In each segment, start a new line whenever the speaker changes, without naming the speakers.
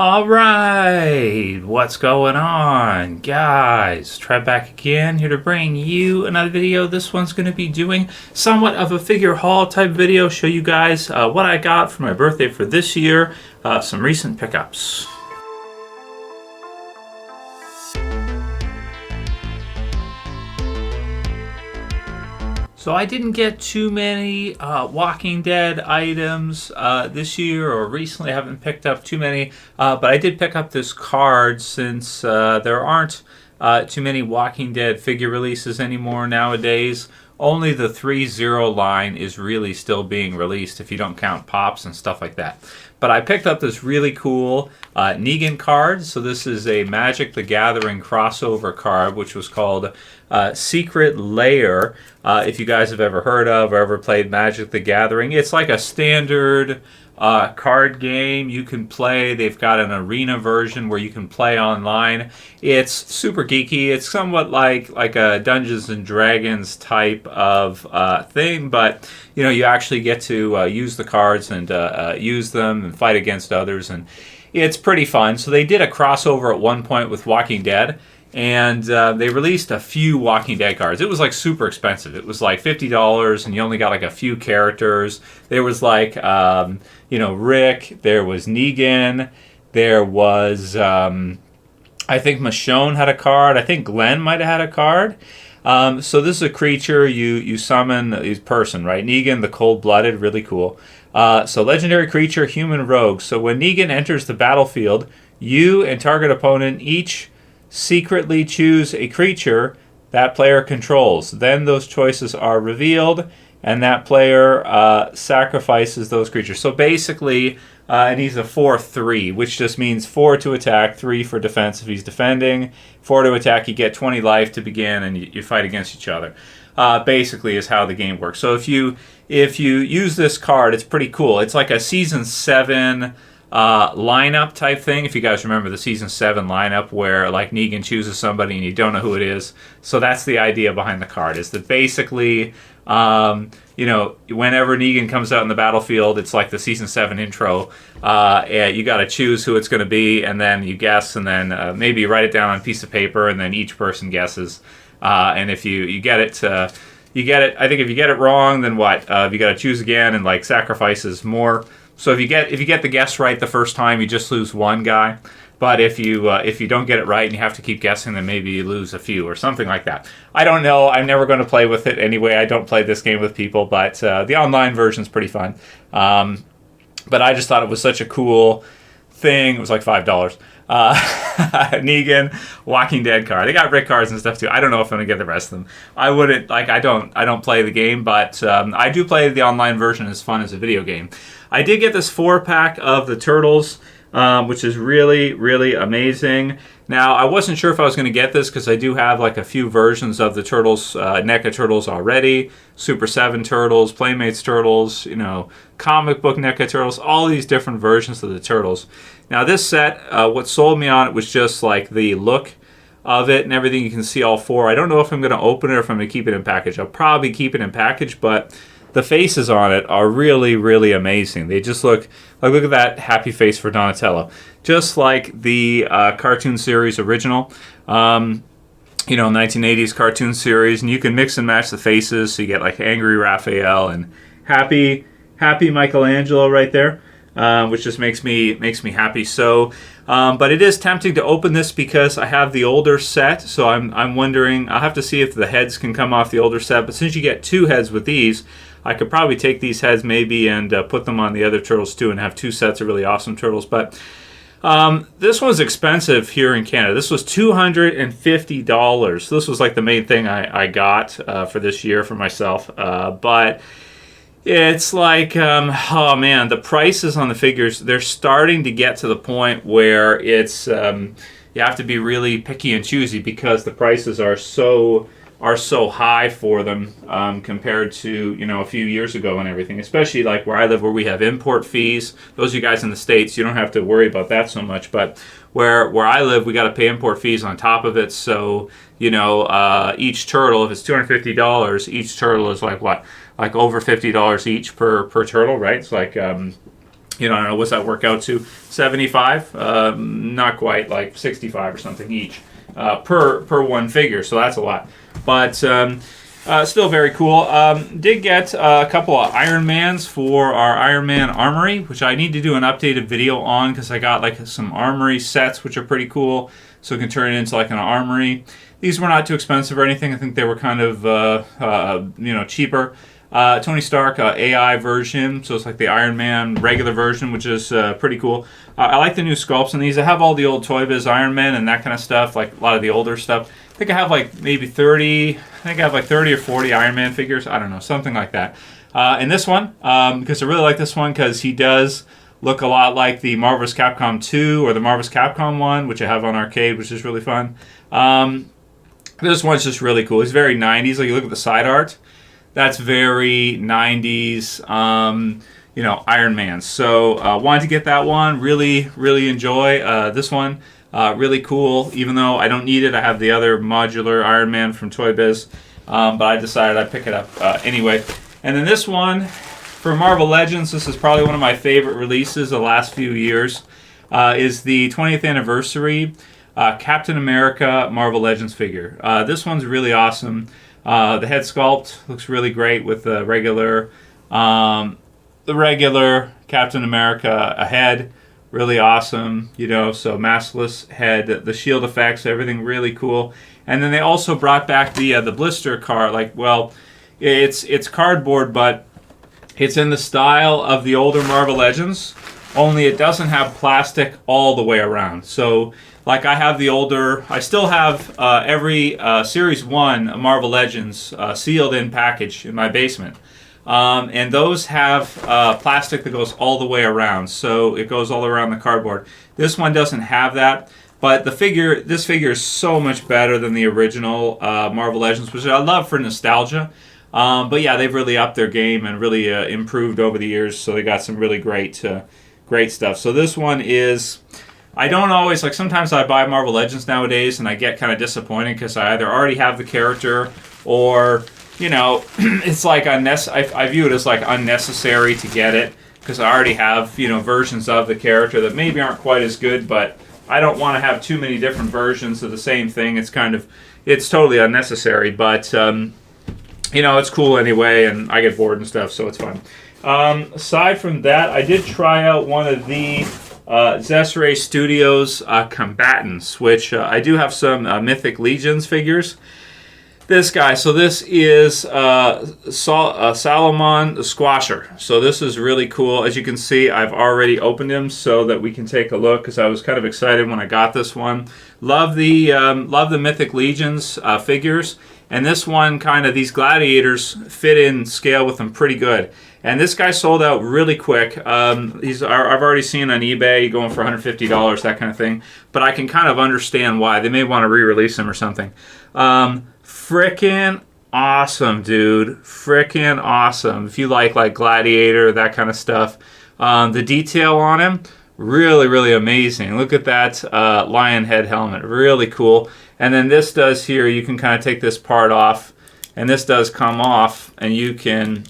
All right, what's going on, guys? Trev back again, here to bring you another video. This one's going to be doing somewhat of a figure haul type video, show you guys what I got for my birthday for this year, some recent pickups. So I didn't get too many Walking Dead items this year, or recently I haven't picked up too many, but I did pick up this card since there aren't too many Walking Dead figure releases anymore nowadays. Only the 3-0 line is really still being released if you don't count pops and stuff like that. But I picked up this really cool Negan card. So this is a Magic the Gathering crossover card, which was called Secret Lair. If you guys have ever heard of or ever played Magic the Gathering, it's like a standard card game you can play. They've got an arena version where you can play online. It's super geeky. It's somewhat like a Dungeons and Dragons type of thing, but you know, you actually get to use the cards and use them and fight against others, and it's pretty fun. So they did a crossover at one point with Walking Dead, and they released a few Walking Dead cards. It was like super expensive. It was like $50, and you only got like a few characters. There was like, Rick. There was Negan. There was, I think Michonne had a card. I think Glenn might have had a card. So this is a creature you summon, a person, right? Negan, the cold-blooded, really cool. So legendary creature, human rogue. So when Negan enters the battlefield, you and target opponent each secretly choose a creature that player controls. Then those choices are revealed, and that player sacrifices those creatures. So basically, and he's a 4/3, which just means 4 to attack, 3 for defense if he's defending. 4 to attack, you get 20 life to begin, and you fight against each other. Basically is how the game works. So if you use this card, it's pretty cool. It's like a Season 7 lineup type thing. If you guys remember the Season 7 lineup where like Negan chooses somebody and you don't know who it is. So that's the idea behind the card, is that basically, whenever Negan comes out in the battlefield, it's like the Season 7 intro. You got to choose who it's going to be, and then you guess, and then maybe you write it down on a piece of paper, and then each person guesses. And if you get it, you get it. I think if you get it wrong, then what? You got to choose again, and like sacrifices more. So if you get the guess right the first time, you just lose one guy. But if you don't get it right and you have to keep guessing, then maybe you lose a few or something like that. I don't know. I'm never going to play with it anyway. I don't play this game with people, but the online version's pretty fun. But I just thought it was such a cool thing. It was like $5. Negan Walking Dead card. They got Rick cards and stuff too. I don't know if I'm gonna get the rest of them. I wouldn't like. I don't play the game, but I do play the online version. It's fun as a video game. I did get this 4-pack of the Turtles, which is really, really amazing. Now, I wasn't sure if I was going to get this because I do have like a few versions of the Turtles, NECA Turtles already. Super 7 Turtles, Playmates Turtles, comic book NECA Turtles, all these different versions of the Turtles. Now, this set, what sold me on it was just like the look of it and everything. You can see all 4. I don't know if I'm going to open it or if I'm going to keep it in package. I'll probably keep it in package, but the faces on it are really, really amazing. They just look at that happy face for Donatello. Just like the cartoon series original, 1980s cartoon series. And you can mix and match the faces. So you get like angry Raphael and happy Michelangelo right there, which just makes me happy. So, but it is tempting to open this because I have the older set. So I'm wondering, I'll have to see if the heads can come off the older set. But since you get 2 heads with these, I could probably take these heads maybe and put them on the other Turtles too and have 2 sets of really awesome Turtles. But this one's expensive here in Canada. This was $250. So this was like the main thing I got for this year for myself. But it's like, oh man, the prices on the figures, they're starting to get to the point where it's, you have to be really picky and choosy because the prices are so high for them compared to a few years ago and everything, especially like where I live, where we have import fees. Those of you guys in the States, you don't have to worry about that so much, but where I live, we got to pay import fees on top of it. So each turtle, if it's $250, each turtle is like what, like over $50 each per turtle, right? It's like I don't know, what's that work out to? 75? Not quite, like 65 or something each per one figure, so that's a lot. But still very cool. Did get a couple of Iron Mans for our Iron Man Armory, which I need to do an updated video on because I got like some Armory sets, which are pretty cool, so we can turn it into like an Armory. These were not too expensive or anything. I think they were kind of cheaper. Tony Stark AI version, so it's like the Iron Man regular version, which is pretty cool. I like the new sculpts in these. I have all the old Toy Biz Iron Man and that kind of stuff, like a lot of the older stuff. I think I have like maybe 30. I think I have like 30 or 40 Iron Man figures. I don't know, something like that. And this one, because I really like this one because he does look a lot like the Marvel vs. Capcom 2 or the Marvel vs. Capcom 1, which I have on arcade, which is really fun. This one's just really cool. He's very 90s. Like, you look at the side art. That's very 90s, Iron Man. So wanted to get that one. Really, really enjoy this one. Really cool. Even though I don't need it, I have the other modular Iron Man from Toy Biz. But I decided I'd pick it up anyway. And then this one, for Marvel Legends, this is probably one of my favorite releases the last few years, is the 20th anniversary Captain America Marvel Legends figure. This one's really awesome. The head sculpt looks really great with the regular Captain America head. Really awesome, so maskless head. The shield effects, everything really cool. And then they also brought back the blister card. It's cardboard, but it's in the style of the older Marvel Legends, only it doesn't have plastic all the way around. So, like, I still have every Series 1 Marvel Legends sealed in package in my basement. And those have plastic that goes all the way around, so it goes all around the cardboard. This one doesn't have that, but this figure is so much better than the original Marvel Legends, which I love for nostalgia. But yeah, they've really upped their game and really improved over the years, so they got some really great stuff. So this one is... I don't always, sometimes I buy Marvel Legends nowadays and I get kind of disappointed because I either already have the character or, it's like I view it as like unnecessary to get it because I already have, versions of the character that maybe aren't quite as good, but I don't want to have too many different versions of the same thing. It's totally unnecessary, but, it's cool anyway, and I get bored and stuff, so it's fun. Aside from that, I did try out one of the Xesray Studios Combatants, which I do have some Mythic Legions figures. This guy, so this is Salomon the Squasher. So this is really cool. As you can see, I've already opened him so that we can take a look because I was kind of excited when I got this one. Love the Mythic Legions figures. And this one, these gladiators fit in scale with them pretty good. And this guy sold out really quick. I've already seen on eBay going for $150, that kind of thing. But I can kind of understand why. They may want to re-release him or something. Frickin' awesome, dude. Frickin' awesome. If you like Gladiator, that kind of stuff. The detail on him, really, really amazing. Look at that lion head helmet. Really cool. And then this does here, you can kind of take this part off. And this does come off, and you can...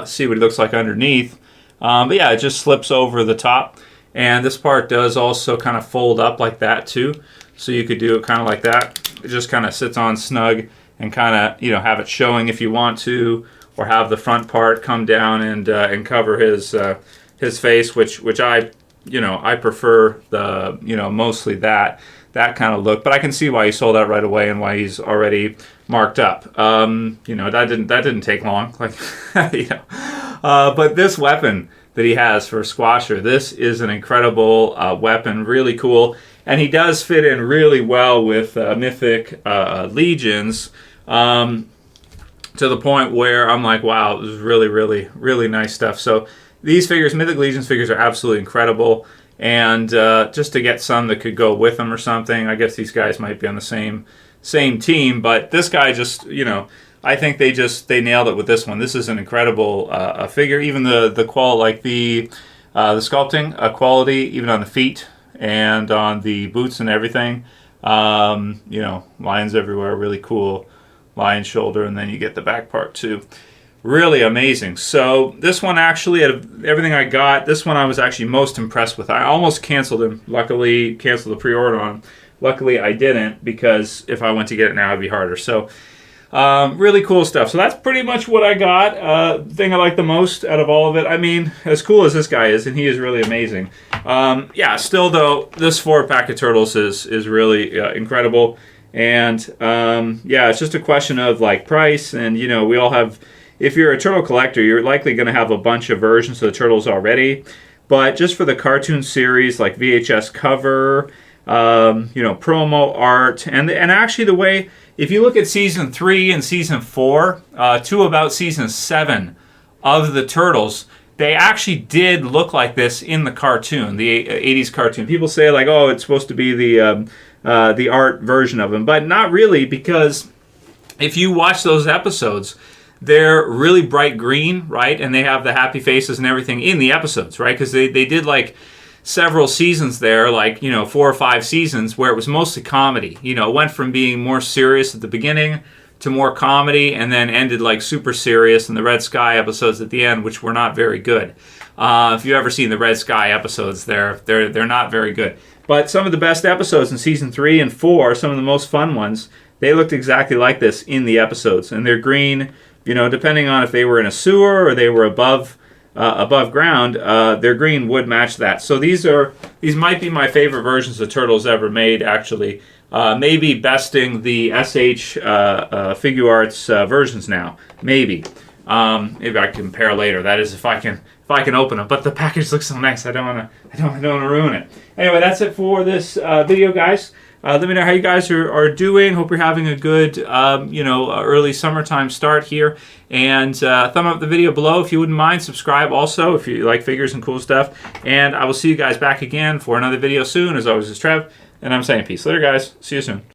see what it looks like underneath. But yeah, it just slips over the top. And this part does also kind of fold up like that too. So you could do it kind of like that. It just kind of sits on snug and kind of, have it showing if you want to, or have the front part come down and cover his face, which I prefer the, mostly that kind of look. But I can see why he sold out right away and why he's already marked up. That didn't take long. But this weapon that he has for Squasher, this is an incredible weapon, really cool. And he does fit in really well with Mythic Legions to the point where I'm like, wow, this is really, really, really nice stuff. So these figures, Mythic Legions figures, are absolutely incredible. And just to get some that could go with them or something, I guess these guys might be on the same team. But this guy just, I think they nailed it with this one. This is an incredible figure. Even the sculpting quality, even on the feet and on the boots and everything. Lions everywhere, really cool lion shoulder, and then you get the back part too. really amazing. So this one actually, out of everything I got, this one I was actually most impressed with. I almost canceled him. Luckily, canceled the pre-order on him. Luckily, I didn't, because if I went to get it now, it'd be harder. So really cool stuff. So that's pretty much what I got. The thing I like the most out of all of it, I mean, as cool as this guy is, and he is really amazing. Yeah, still though, this 4-pack of turtles is really incredible. And yeah, it's just a question of like price, and you know, we all have, if you're a turtle collector, you're likely going to have a bunch of versions of the turtles already. But just for the cartoon series, like VHS cover, you know, promo art, and actually the way, if you look at season 3 and season 4 to about season 7 of the Turtles, they actually did look like this in the cartoon, the 80s cartoon. People say like, oh, it's supposed to be the art version of them, but not really, because if you watch those episodes, they're really bright green, right? And they have the happy faces and everything in the episodes, right? Because they did like several seasons there, like, you know, 4 or 5 seasons where it was mostly comedy. You know, it went from being more serious at the beginning to more comedy, and then ended like super serious in the Red Sky episodes at the end, which were not very good. If you've ever seen the Red Sky episodes, they're not very good. But some of the best episodes in season 3 and 4, some of the most fun ones, they looked exactly like this in the episodes, and they're green. You know, depending on if they were in a sewer or they were above ground, their green would match that. So these might be my favorite versions of Turtles ever made, actually. Maybe besting the SH Figure Arts versions now. Maybe. Maybe I can compare later. That is, if I can open them. But the package looks so nice. I don't want to ruin it. Anyway, that's it for this video, guys. Let me know how you guys are doing. Hope you're having a good, you know, early summertime start here. And thumb up the video below if you wouldn't mind. Subscribe also if you like figures and cool stuff. And I will see you guys back again for another video soon. As always, it's Trev, and I'm saying peace. Later, guys. See you soon.